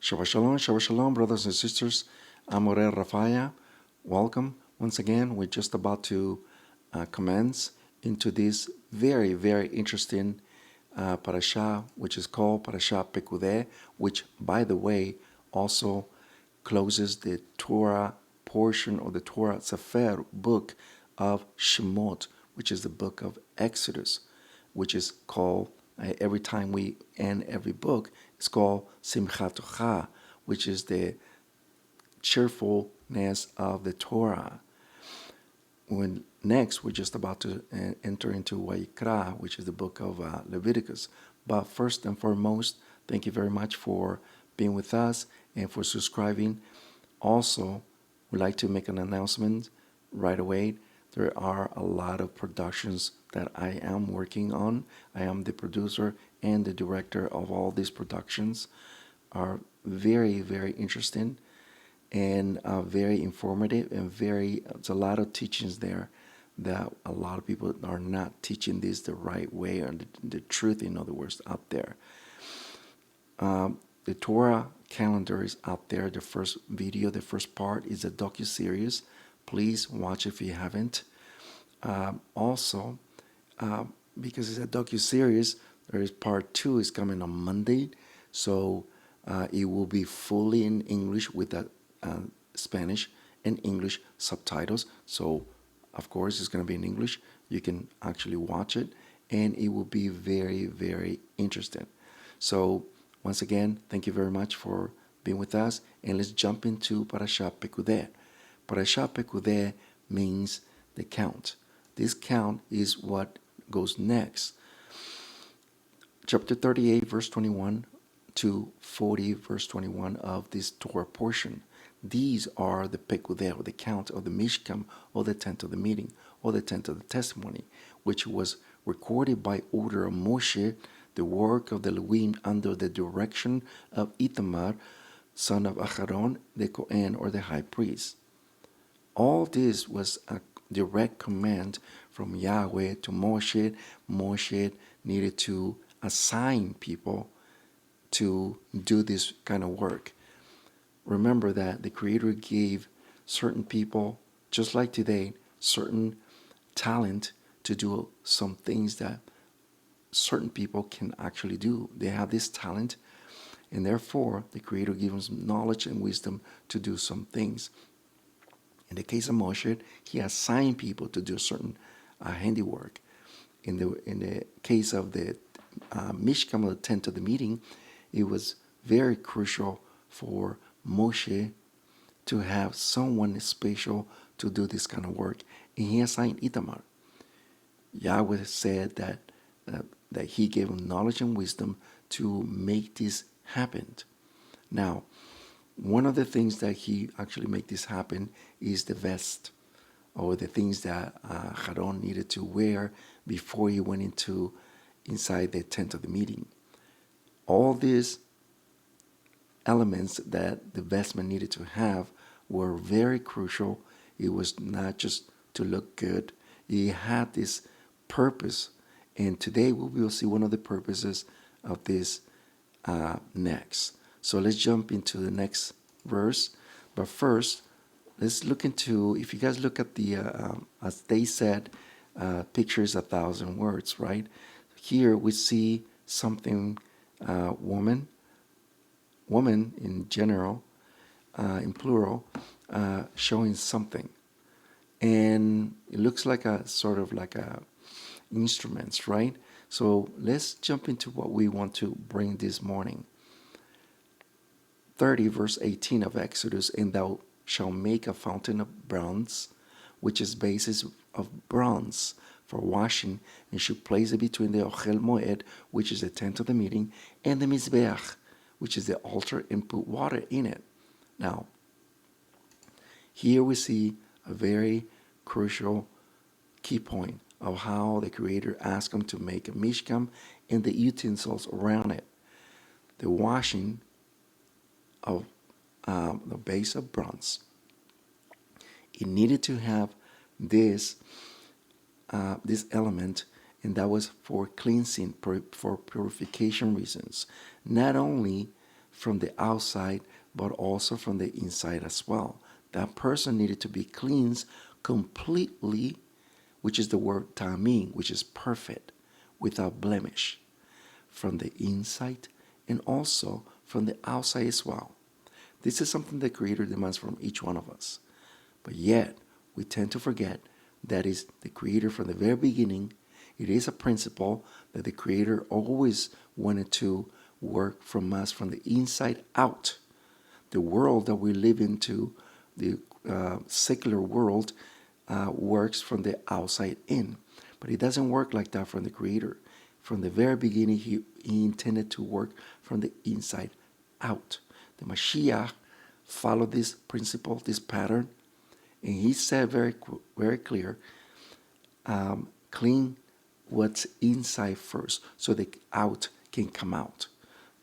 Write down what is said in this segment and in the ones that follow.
Shabbat Shalom, brothers and sisters. I'm Moreh, RaphaYah. Welcome. Once again, we're just about to commence into this very, very interesting parasha, which is called Parashat Pekude, which, by the way, also closes the Torah portion of the Torah Sefer book of Shemot, which is the book of Exodus, which is called, every time we end every book, it's called Simchat Torah, which is the cheerfulness of the Torah. When next, we're just about to enter into YHWH, which is the book of Leviticus. But first and foremost, thank you very much for being with us and for subscribing. Also, we'd like to make an announcement right away. There are a lot of productions that I am working on. I am the producer and the director of all these productions. Are very, very interesting and very informative and there's a lot of teachings there that a lot of people are not teaching this the right way, or the truth, in other words, out there. The Torah calendar is out there. The first video, the first part, is a docu-series. Please watch if you haven't. Also, because it's a docu-series, there is part 2 is coming on Monday. So it will be fully in English with the Spanish and English subtitles. So, of course, it's going to be in English. You can actually watch it, and it will be very, very interesting. So, once again, thank you very much for being with us, and let's jump into Parashat Pekude. Parashat Pekude means the count. This count is what goes next. Chapter 38, verse 21 to 40, verse 21 of this Torah portion. These are the Pekude, or the count of the Mishkan, or the tent of the meeting, or the tent of the testimony, which was recorded by order of Moshe, the work of the Levim under the direction of Ithamar, son of Aharon, the Kohen, or the high priest. All this was a direct command from Yahweh to Moshe. Moshe needed to assign people to do this kind of work. Remember that the Creator gave certain people, just like today, certain talent to do some things that certain people can actually do. They have this talent, and therefore the Creator gives them knowledge and wisdom to do some things. In the case of Moshe, he assigned people to do certain handiwork. In the case of the Mishkan, the tent of the meeting, it was very crucial for Moshe to have someone special to do this kind of work, and he assigned Ithamar. Yahweh said that he gave him knowledge and wisdom to make this happen. Now, one of the things that he actually made this happen is the vest, or the things that Aaron needed to wear before he went inside the tent of the meeting. All these elements that the vestment needed to have were very crucial. It was not just to look good. It had this purpose. And today we will see one of the purposes of this next. So let's jump into the next verse. But first, let's look into, if you guys look at the, as they said, picture is 1,000 words, right? Here we see something, woman in general, in plural, showing something. And it looks like a sort of like a instruments, right? So let's jump into what we want to bring this morning. 30, verse 18 of Exodus, and thou shalt make a fountain of bronze, which is basis of bronze for washing, and should place it between the Ochel Moed, which is the tent of the meeting, and the Mizbeach, which is the altar, and put water in it. Now, here we see a very crucial key point of how the Creator asked him to make a Mishkan and the utensils around it. The washing of the base of bronze. It needed to have this element, and that was for cleansing, for purification reasons. Not only from the outside, but also from the inside as well. That person needed to be cleansed completely, which is the word tamim, which is perfect, without blemish, from the inside and also from the outside as well. This is something the Creator demands from each one of us. But yet, we tend to forget that is the Creator from the very beginning. It is a principle that the Creator always wanted to work from us from the inside out. The world that we live into, the secular world, works from the outside in. But it doesn't work like that from the Creator. From the very beginning, he intended to work from the inside out. The Mashiach followed this principle, this pattern, and he said very, very clear, clean what's inside first so the out can come out.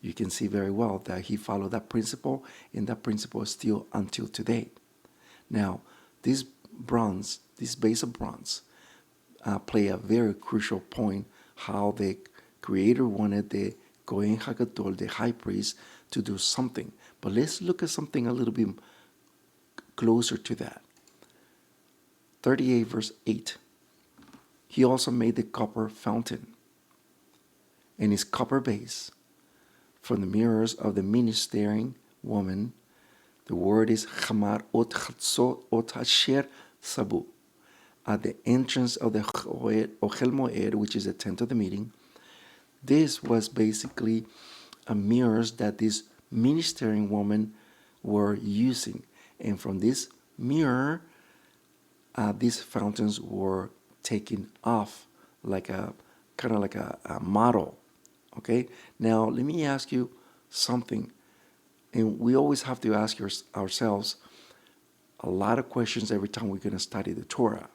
You can see very well that he followed that principle, and that principle is still until today. Now, this bronze, this base of bronze, play a very crucial point, how the Creator wanted the Kohen HaGadol, the high priest, to do something. But let's look at something a little bit closer to that. 38 verse 8. He also made the copper fountain and his copper base from the mirrors of the ministering woman. The word is Chamar ot chatzot ot asher sabu. At the entrance of the Ochel Moed, which is the tent of the meeting, this was basically a mirrors that these ministering women were using. And from this mirror, these fountains were taken off like a kind of like a model. Okay, now let me ask you something, and we always have to ask ourselves a lot of questions every time we're going to study the Torah.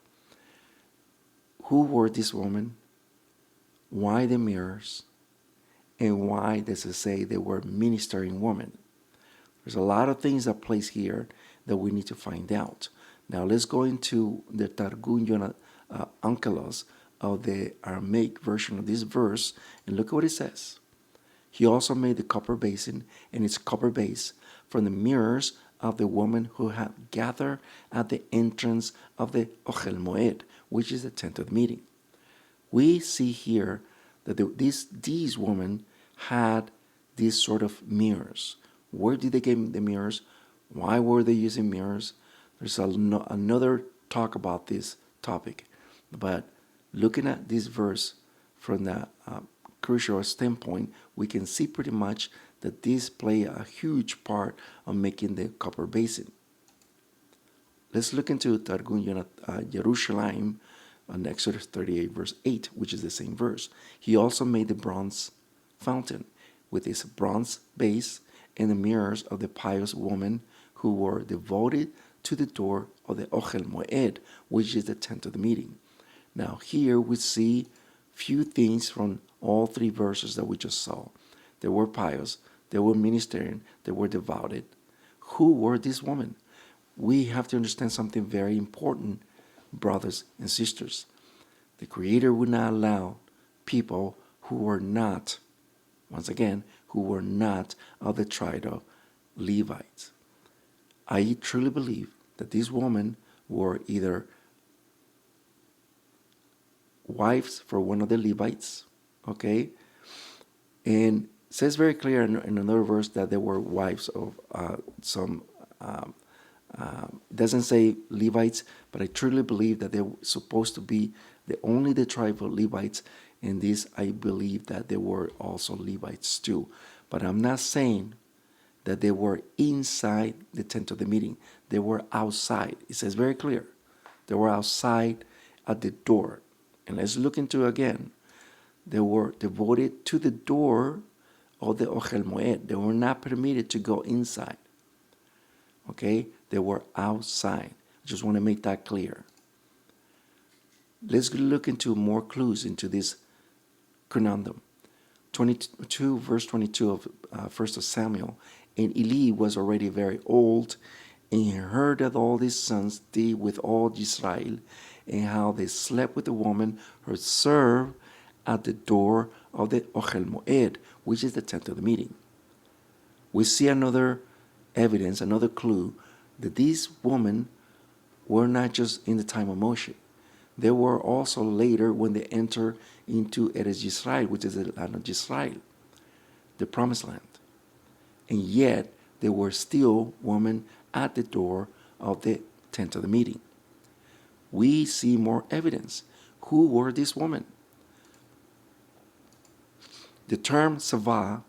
Who were these women? Why the mirrors? And why does it say they were ministering women? There's a lot of things that place here that we need to find out. Now let's go into the Targum Onkelos of the Aramaic version of this verse, and look at what it says. He also made the copper basin and its copper base from the mirrors of the woman who had gathered at the entrance of the Ochel Moed, which is the tent of the meeting. We see here that these women had these sort of mirrors. Where did they get the mirrors? Why were they using mirrors? There's another talk about this topic. But looking at this verse from the crucial standpoint, we can see pretty much that these play a huge part on making the copper basin. Let's look into Targum Yerushalayim on Exodus 38 verse 8, which is the same verse. He also made the bronze fountain with its bronze base and the mirrors of the pious women who were devoted to the door of the Ochel Moed, which is the tent of the meeting. Now here we see few things from all three verses that we just saw. They were pious, they were ministering, they were devoted. Who were these women? We have to understand something very important, brothers and sisters. The Creator would not allow people who were not, once again, who were not of the tribe of Levites. I truly believe that these women were either wives for one of the Levites, okay? And it says very clear in another verse that they were wives of some, doesn't say Levites, but I truly believe that they were supposed to be only the tribe of Levites. In this, I believe that they were also Levites too. But I'm not saying that they were inside the tent of the meeting. They were outside. It says very clear. They were outside at the door. And let's look into again. They were devoted to the door of the Ochel Moed. They were not permitted to go inside. Okay? They were outside. I just want to make that clear. Let's look into more clues into this conundrum. 22, verse 22 of 1 Samuel. And Eli was already very old, and he heard that all his sons did with all Israel, and how they slept with the woman who served at the door of the Ochel Moed, which is the tent of the meeting. We see another evidence, another clue that these women were not just in the time of Moshe. They were also later when they enter into Eretz Yisrael, which is the land of Israel, the promised land. And yet, there were still women at the door of the tent of the meeting. We see more evidence. Who were these women? The term Savah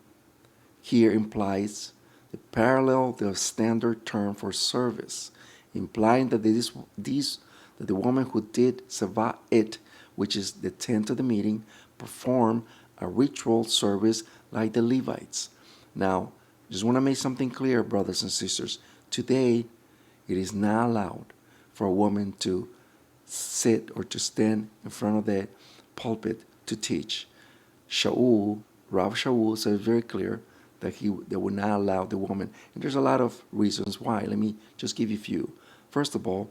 here implies the parallel, the standard term for service, implying that that the woman who did Savah it, which is the tent of the meeting, performed a ritual service like the Levites. Now, just want to make something clear, brothers and sisters. Today, it is not allowed for a woman to sit or to stand in front of the pulpit to teach. RaphaYah said very clear that they would not allow the woman. And there's a lot of reasons why. Let me just give you a few. First of all,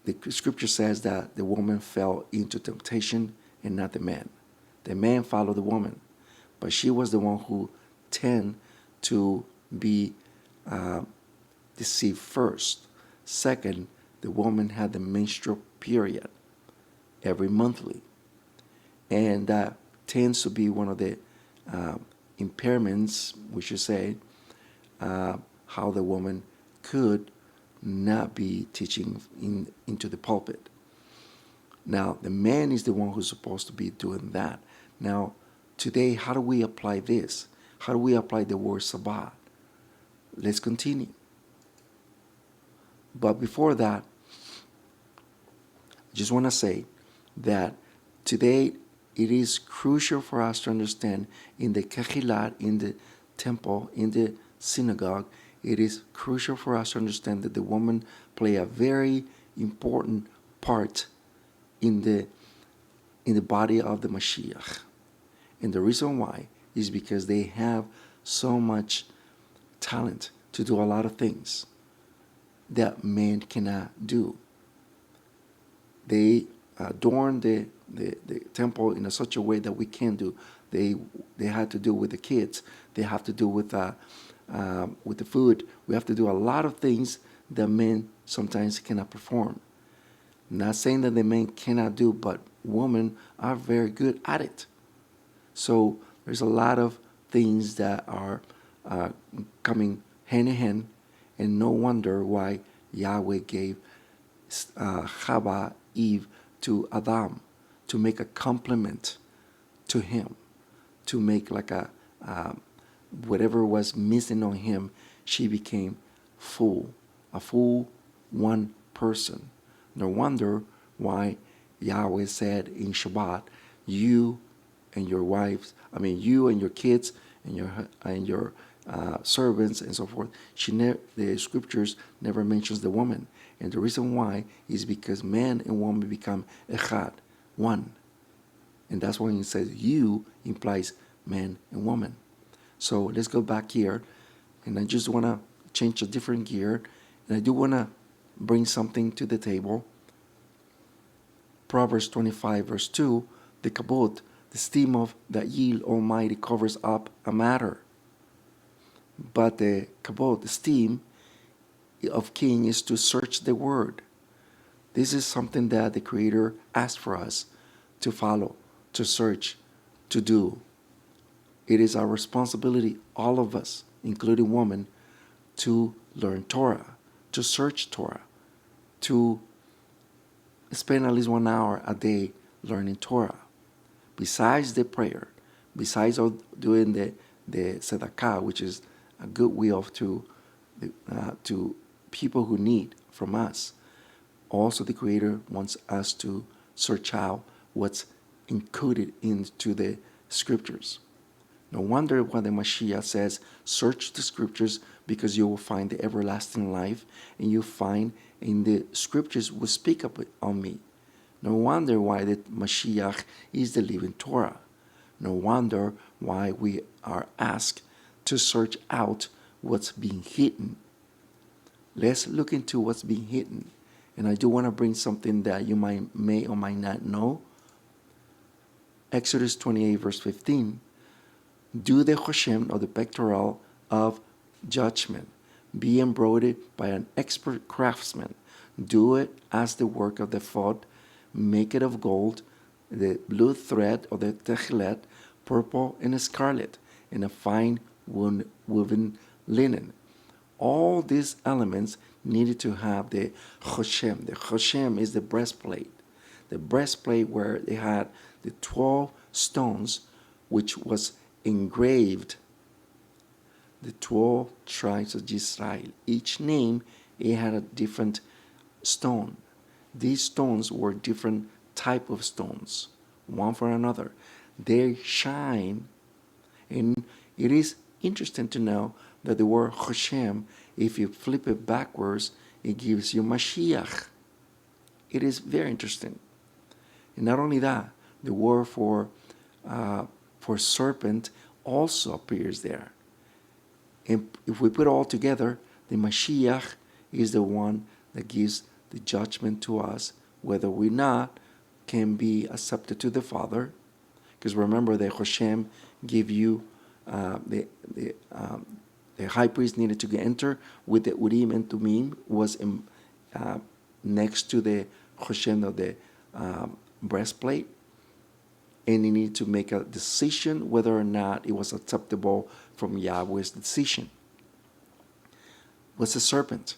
the scripture says that the woman fell into temptation and not the man. The man followed the woman, but she was the one who tend to be deceived first. Second, the woman had the menstrual period every monthly, and that tends to be one of the impairments, we should say, how the woman could not be teaching into the pulpit. Now, the man is the one who's supposed to be doing that. Now, today, how do we apply this? How do we apply the word Sabbath? Let's continue. But before that, I just want to say that today it is crucial for us to understand in the Kehilat, in the temple, in the synagogue, it is crucial for us to understand that the woman play a very important part in the body of the Mashiach. And the reason why is because they have so much talent to do a lot of things that men cannot do. They adorn the temple in such a way that we can't do. They had to do with the kids. They have to do with the food. We have to do a lot of things that men sometimes cannot perform. Not saying that the men cannot do, but women are very good at it. So there's a lot of things that are coming hand in hand, and no wonder why Yahweh gave Chava, Eve, to Adam, to make a complement to him, to make like a whatever was missing on him, she became full, a full one person. No wonder why Yahweh said in Shabbat, you and your wives, you and your kids and your servants and so forth. The scriptures never mentions the woman, and the reason why is because man and woman become echad, one, and that's why it says you implies man and woman. So let's go back here, and I just want to change a different gear, and I do want to bring something to the table. Proverbs 25 verse 2, the kabod, the steam of the Yil Almighty covers up a matter. But the kabod, the steam of king, is to search the word. This is something that the Creator asked for us to follow, to search, to do. It is our responsibility, all of us, including women, to learn Torah, to search Torah, to spend at least 1 hour a day learning Torah. Besides the prayer, besides doing the tzedakah, which is a goodwill to people who need from us, also the Creator wants us to search out what's included into the scriptures. No wonder why the Mashiach says, search the scriptures because you will find the everlasting life, and you find in the scriptures will speak up on me. No wonder why the Mashiach is the living Torah. No wonder why we are asked to search out what's being hidden. Let's look into what's being hidden. And I do want to bring something that you may or might not know. Exodus 28 verse 15. Do the Hoshem, or the pectoral, of judgment. Be embroidered by an expert craftsman. Do it as the work of the ephod. Make it of gold, the blue thread of the techelet, purple and scarlet, and a fine woven linen. All these elements needed to have the choshem. The choshem is the breastplate. The breastplate where they had the 12 stones, which was engraved the 12 tribes of Israel. Each name, it had a different stone. These stones were different type of stones, one for another. They shine, and it is interesting to know that the word Hashem, if you flip it backwards, it gives you Mashiach. It is very interesting. And not only that, the word for serpent also appears there. And if we put it all together, the Mashiach is the one that gives the judgment to us, whether we not can be accepted to the Father. Because remember, the Hashem give you the high priest needed to enter with the Urim and Tumim was next to the Hashem of the breastplate, and he needed to make a decision whether or not it was acceptable from Yahweh's decision. What's a serpent?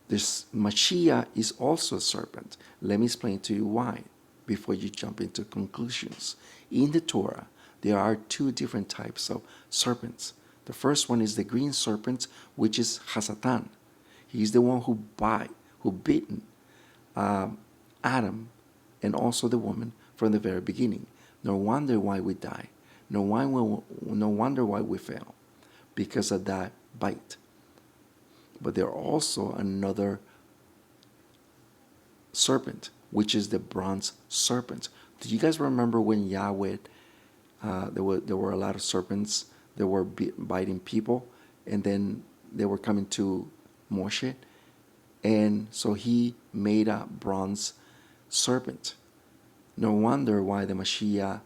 This Mashiach is also a serpent. Let me explain to you why before you jump into conclusions. In the Torah, there are two different types of serpents. The first one is the green serpent, which is Hasatan. He's the one who bitten Adam and also the woman from the very beginning. No wonder why we die. No wonder why we fail, because of that bite. But there are also another serpent, which is the bronze serpent. Do you guys remember when Yahweh, there were a lot of serpents that were biting people, and then they were coming to Moshe, and so he made a bronze serpent. No wonder why the Mashiach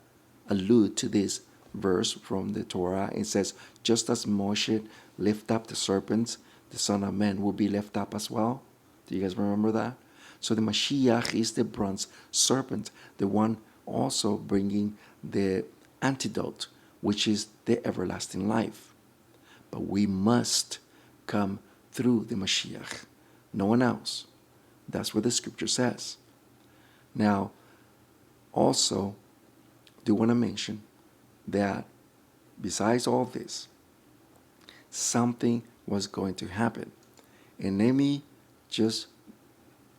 allude to this verse from the Torah. It says, just as Moshe lift up the serpents, the Son of Man will be lifted up as well. Do you guys remember that? So the Mashiach is the bronze serpent, the one also bringing the antidote, which is the everlasting life. But we must come through the Mashiach. No one else. That's what the scripture says. Now, also, do want to mention that besides all this, something was going to happen. And let me just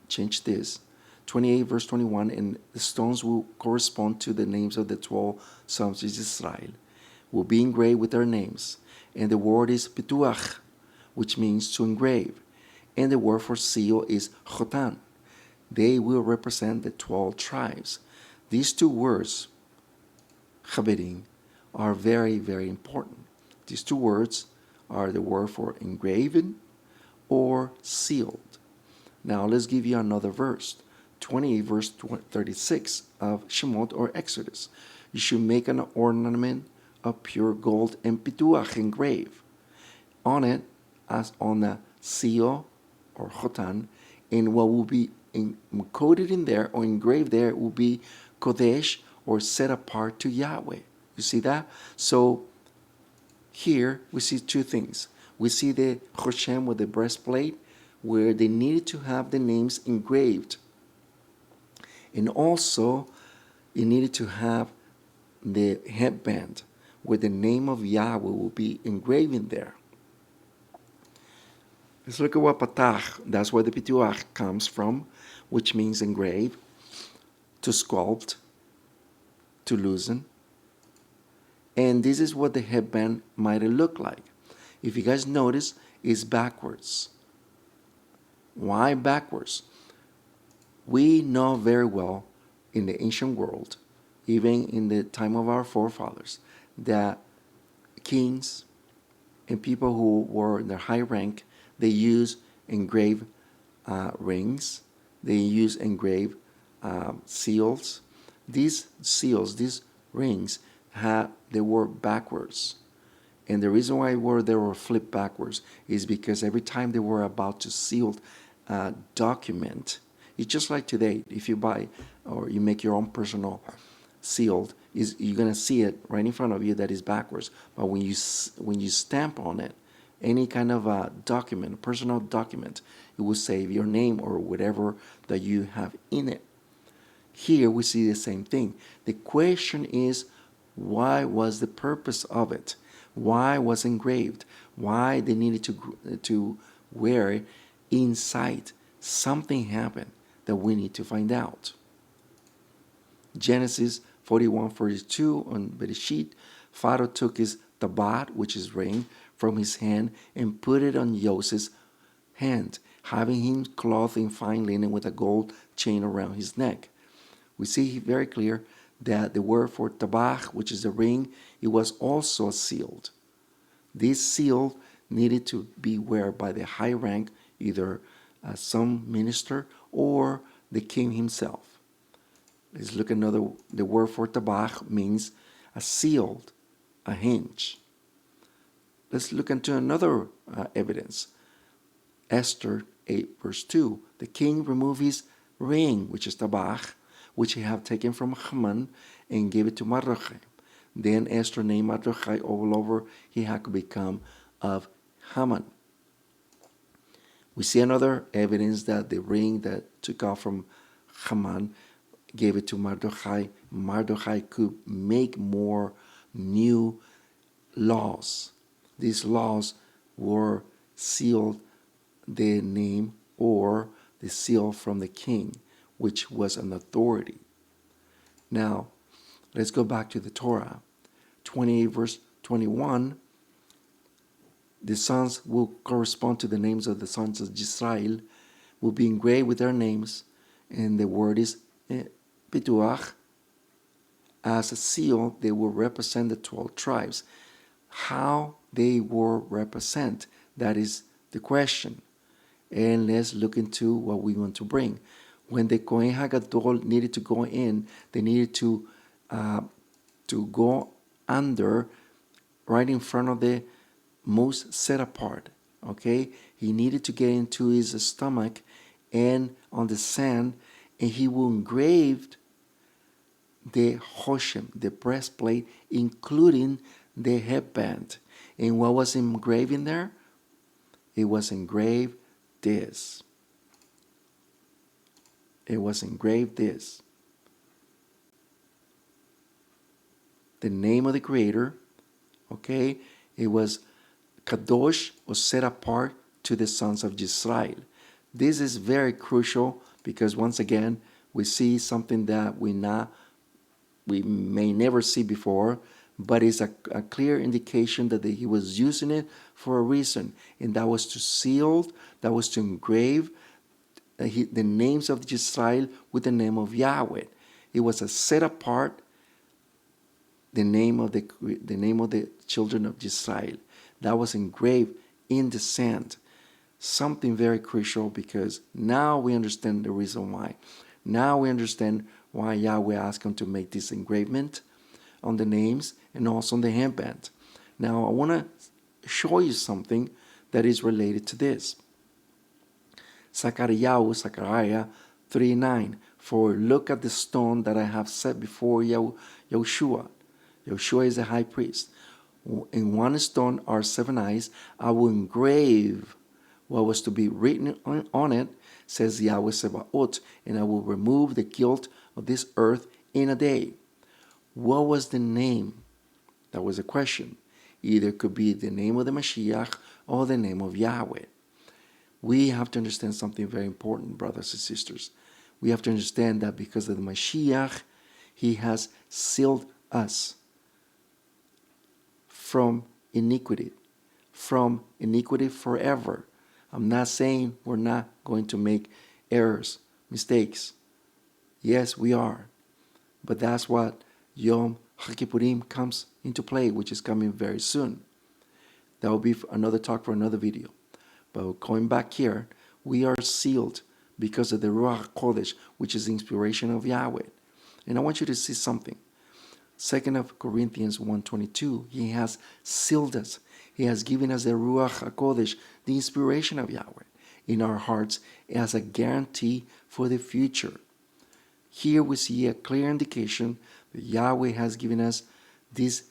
change this. 28 verse 21, and the stones will correspond to the names of the 12 sons of Israel, will be engraved with their names. And the word is pituach, which means to engrave. And the word for seal is chotan. They will represent the 12 tribes. These two words, chaverim, are very, very important. These two words are the word for engraven or sealed. Now let's give you another verse. 28 verse 36 of Shemot or Exodus. You should make an ornament of pure gold and pituach engrave on it as on a seal or chotan, and what will be encoded in there or engraved there will be Kodesh, or set apart to Yahweh. You see that? So here we see two things. We see the Choshem with the breastplate, where they needed to have the names engraved. And also, it needed to have the headband, where the name of Yahweh will be engraved in there. Let's look at what patach, that's where the pituach comes from, which means engrave, to sculpt, to loosen. And this is what the headband might look like. If you guys notice, it's backwards. Why backwards? We know very well in the ancient world, even in the time of our forefathers, that kings and people who were in their high rank, they use engraved rings, they use engraved seals. These seals, these rings, they were backwards. And the reason why they were flipped backwards is because every time they were about to seal a document, it's just like today. If you buy or you make your own personal sealed, you're gonna see it right in front of you that is backwards. But when you stamp on it, any kind of a document, a personal document, it will say your name or whatever that you have in it. Here we see the same thing. The question is, why was the purpose of it? Why was engraved? Why they needed to wear it inside? Something happened that we need to find out. Genesis 41:42 on Bereshit, Pharaoh took his tabat, which is ring, from his hand and put it on Joseph's hand, having him clothed in fine linen with a gold chain around his neck. We see very clear that the word for tabach, which is a ring, it was also sealed. This seal needed to be worn by the high rank, either some minister or the king himself. Let's look at another. The word for tabach means a sealed, a hinge. Let's look into another evidence. Esther 8:2. The king removed his ring, which is tabach, which he had taken from Haman, and gave it to Moreh. Then Esther named Moreh all over he had become of Haman. We see another evidence that the ring that took off from Haman gave it to Mardochai. Mardochai could make more new laws. These laws were sealed the name or the seal from the king, which was an authority. Now, let's go back to the Torah. 28 verse 21, the sons will correspond to the names of the sons of Israel, will be engraved with their names, and the word is Pituach. As a seal, they will represent the 12 tribes. How they will represent, that is the question. And let's look into what we want to bring. When the Kohen HaGadol needed to go in, they needed to go under, right in front of the most set apart. Okay, he needed to get into his stomach and on the sand, and he will engrave the Hoshem, the breastplate, including the headband. And what was engraved in there? It was engraved this. It was engraved this. The name of the Creator, okay? It was Kadosh, was set apart to the sons of Israel. This is very crucial because once again, we see something that we may never see before, but it's a clear indication that he was using it for a reason, and that was to seal, that was to engrave the names of Israel with the name of Yahweh. It was a set apart the name of the children of Israel. That was engraved in the sand. Something very crucial, because now we understand the reason why. Now we understand why Yahweh asked him to make this engravement on the names and also on the handband. Now I want to show you something that is related to this. Zechariah 3:9. For look at the stone that I have set before Yahushua. Yahushua is the high priest. In one stone are 7 eyes. I will engrave what was to be written on it, says Yahweh Sebaot, and I will remove the guilt of this earth in a day. What was the name? That was a question. Either it could be the name of the Mashiach or the name of Yahweh. We have to understand something very important, brothers and sisters. We have to understand that because of the Mashiach, he has sealed us from iniquity forever. I'm not saying we're not going to make errors, mistakes. Yes, we are. But that's what Yom HaKippurim comes into play, which is coming very soon. That will be another talk for another video. But going back here, we are sealed because of the Ruach HaKodesh, which is the inspiration of Yahweh. And I want you to see something. 2nd of Corinthians 1:22, he has sealed us. He has given us the Ruach HaKodesh, the inspiration of Yahweh, in our hearts as a guarantee for the future. Here we see a clear indication that Yahweh has given us this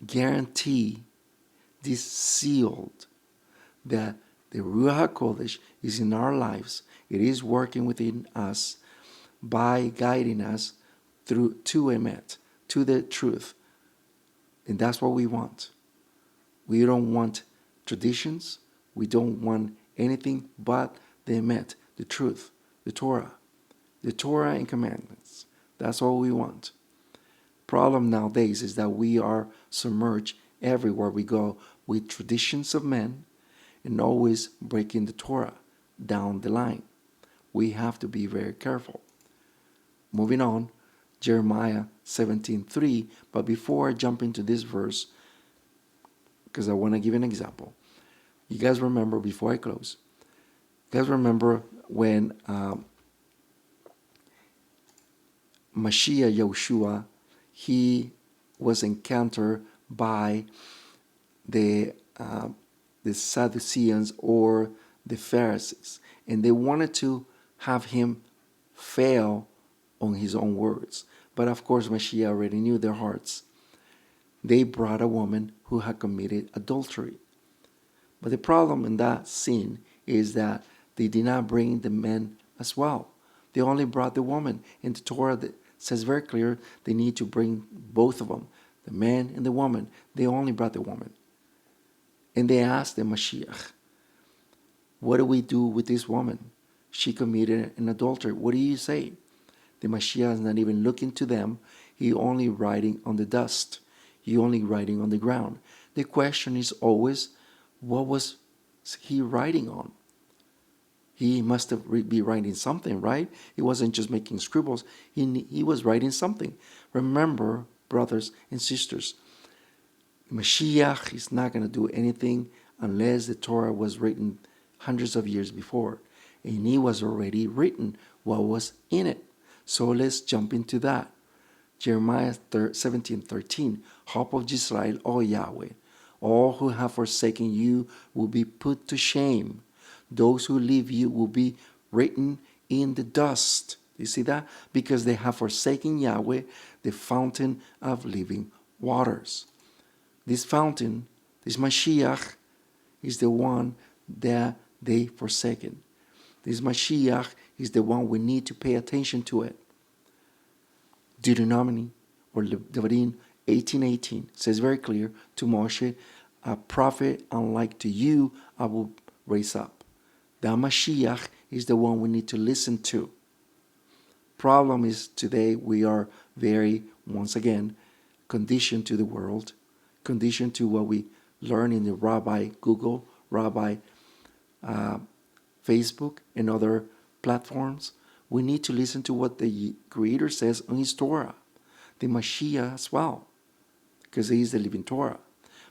guarantee, this sealed, that the Ruach HaKodesh is in our lives. It is working within us by guiding us through to Emet, to the truth. And that's what we want. We don't want traditions. We don't want anything but the Emet, the truth, the Torah and commandments. That's all we want. Problem nowadays is that we are submerged everywhere we go with traditions of men and always breaking the Torah down the line. We have to be very careful. Moving on, Jeremiah 17:3. But before I jump into this verse, because I want to give an example. You guys remember, before I close, you guys remember when Mashiach Yahushua, he was encountered by the Sadduceans or the Pharisees, and they wanted to have him fail on his own words. But of course, Mashiach already knew their hearts. They brought a woman who had committed adultery. But the problem in that scene is that they did not bring the men as well. They only brought the woman. In the Torah, that says very clear, they need to bring both of them, the man and the woman. They only brought the woman. And they asked the Mashiach, what do we do with this woman? She committed an adultery. What do you say? The Mashiach is not even looking to them. He only writing on the dust. He only writing on the ground. The question is always, what was he writing on? He must have be writing something, right? He wasn't just making scribbles. He was writing something. Remember, brothers and sisters, Mashiach is not going to do anything unless the Torah was written hundreds of years before. And it was already written what was in it. So let's jump into that. Jeremiah 17:13. Hope of Israel, O Yahweh, all who have forsaken you will be put to shame. Those who leave you will be written in the dust. You see that? Because they have forsaken Yahweh, the fountain of living waters. This fountain, this Mashiach, is the one that they forsaken. This Mashiach is the one we need to pay attention to it. Deuteronomy or Devarim 18:18 says very clear to Moshe, a prophet unlike to you I will raise up. The Mashiach is the one we need to listen to. Problem is today we are very, once again, conditioned to the world, conditioned to what we learn in the Rabbi Google, Rabbi Facebook, and other platforms. We need to listen to what the Creator says on His Torah, the Mashiach as well, because He is the living Torah.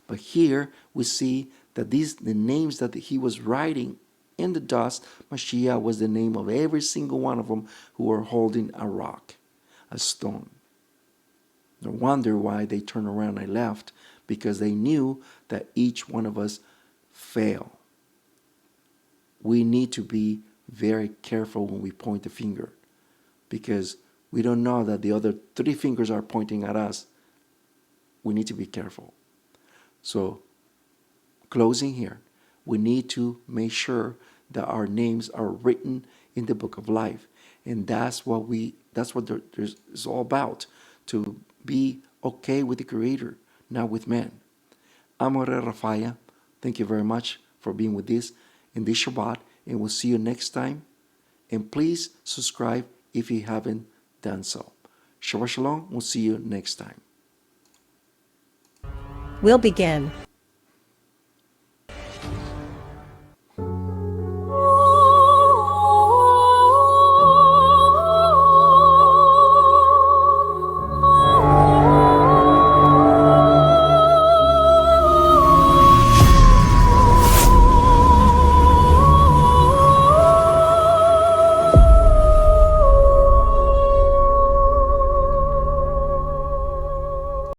But here we see that the names that He was writing in the dust, Mashiach was the name of every single one of them who were holding a rock, a stone. No wonder why they turned around and left, because they knew that each one of us failed. We need to be very careful when we point the finger, because we don't know that the other 3 fingers are pointing at us. We need to be careful. So, closing here, we need to make sure that our names are written in the book of life, and that's what it's all about, to be okay with the Creator, not with men. I'm Moreh RaphaYah. Thank you very much for being with this in this Shabbat, and we'll see you next time. And please subscribe if you haven't done so. Shabbat Shalom. We'll see you next time. We'll begin